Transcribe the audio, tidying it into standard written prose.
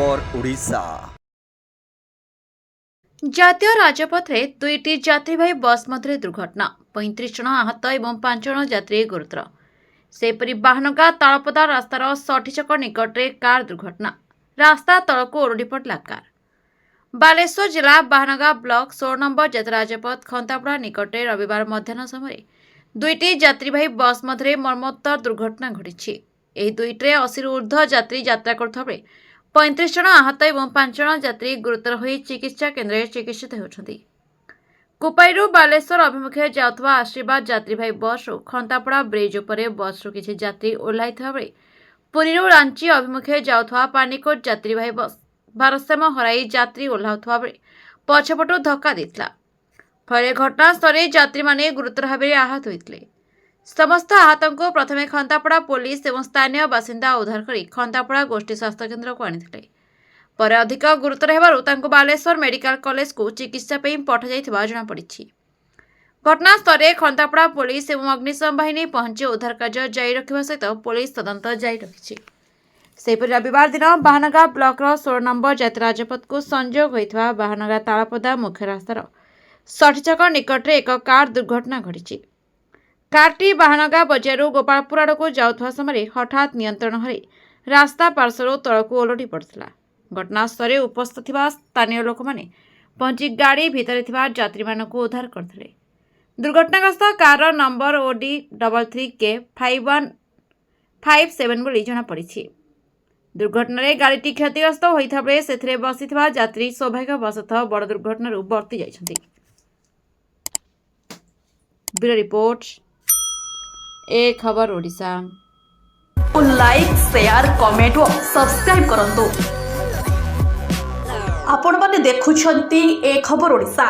खबर ओडिशा। जातीय राजपथरे दुईटी यात्रीवाही बस मध्य दुर्घटना 35 जन आहत और 5 जन यात्री गुरुतर। सेपरी बाहनगा तालपदा रास्तार 60 चक निकटरे कार दुर्घटना रास्ता तलक ओरडी पड़ला कार। बालेश्वर जिला बाहनगा ब्लॉक 16 नंबर जातीय राजपथ खंतापड़ा निकटरे रविवार मध्याह्न समय दुईटी यात्रीवाही बस मध्य मर्मोत्तर दुर्घटना घटी। ଏହି ଦୁଇଟିରେ 80 ଊର୍ଦ୍ଧ୍ୱ ଯାତ୍ରୀ ଯାତ୍ରା କରୁଥିବା ବେଳେ 35 ଜଣ ଆହତ ଏବଂ 5 ଜଣ ଯାତ୍ରୀ ଗୁରୁତର ହୋଇ ଚିକିତ୍ସା କେନ୍ଦ୍ରରେ ଚିକିତ୍ସିତ ହେଉଛନ୍ତି। କୁପାଇରୁ ବାଲେଶ୍ୱର ଅଭିମୁଖେ ଯାଉଥିବା ଆଶୀର୍ବାଦ ଯାତ୍ରୀବାହୀ ବସ୍ରୁ ଖନ୍ତାପଡ଼ା ବ୍ରିଜ୍ ଉପରେ ବସ୍ରୁ କିଛି ଯାତ୍ରୀ ଓହ୍ଲାଇଥିବା ବେଳେ ପୁରୀରୁ ରାଞ୍ଚି ଅଭିମୁଖେ ଯାଉଥିବା ପାନିକୋଟ ଯାତ୍ରୀବାହୀ ବସ୍ ଭାରସାମ୍ୟ ହରାଇ ଯାତ୍ରୀ ଓହ୍ଲାଉଥିବା ବେଳେ ପଛପଟୁ ଧକ୍କା ଦେଇଥିଲା। ଫଳରେ ଘଟଣାସ୍ଥଳରେ ଯାତ୍ରୀମାନେ ଗୁରୁତର ଭାବରେ ଆହତ ହୋଇଥିଲେ। समस्त आहत को प्रथमे खंतापड़ा पुलिस और स्थानीय बासिंदा उद्धार कर खंतापड़ा गोष्ठी स्वास्थ्य केन्द्र को आनी पर अधिक गुरुतर होबारु बालेश्वर मेडिकल कॉलेज को चिकित्सा पठाई जमापड़ी। घटनास्थल खंतापड़ा पुलिस और अग्निशम बाहिनी पहुंची उद्धार कार्य जारी रखा सहित पुलिस तदंत जारी रखी। रविवार दिन बाहनगा ब्लॉक 16 नंबर जातीय राजपथ को संयोग होता बाहनगा तालपदा मुख्य रास्तार 60 चक निकटरे एक कार दुर्घटना घटी। कारटी बाहनगा बजारू गोपालपुर आड़ को जाउथवा समय हठात नियंत्रण हराई रास्ता पार्श्वरू तलक ओलटी पड़ता। घटनास्थल उपस्थित थिबा स्थानीय लोक माने पहुंची गाड़ी भितर थिबा यात्री मानकु उद्धार करथिले। दुर्घटनाग्रस्त कार नंबर OD 33K 5157 बोली जना पड़िछि। दुर्घटना रे गाड़ीटी क्षतिग्रस्त होइथा बेले सेथिरे बसिथिबा यात्री सौभाग्यवशतः बड़ दुर्घटनारू बर्ती जाइछन्ति। ब्यूरो रिपोर्ट ए खबर ओडिशा। लाइक शेयर कमेंट और सब्सक्राइब करंतु। आपण माने देखुछंती ए खबर ओडिशा।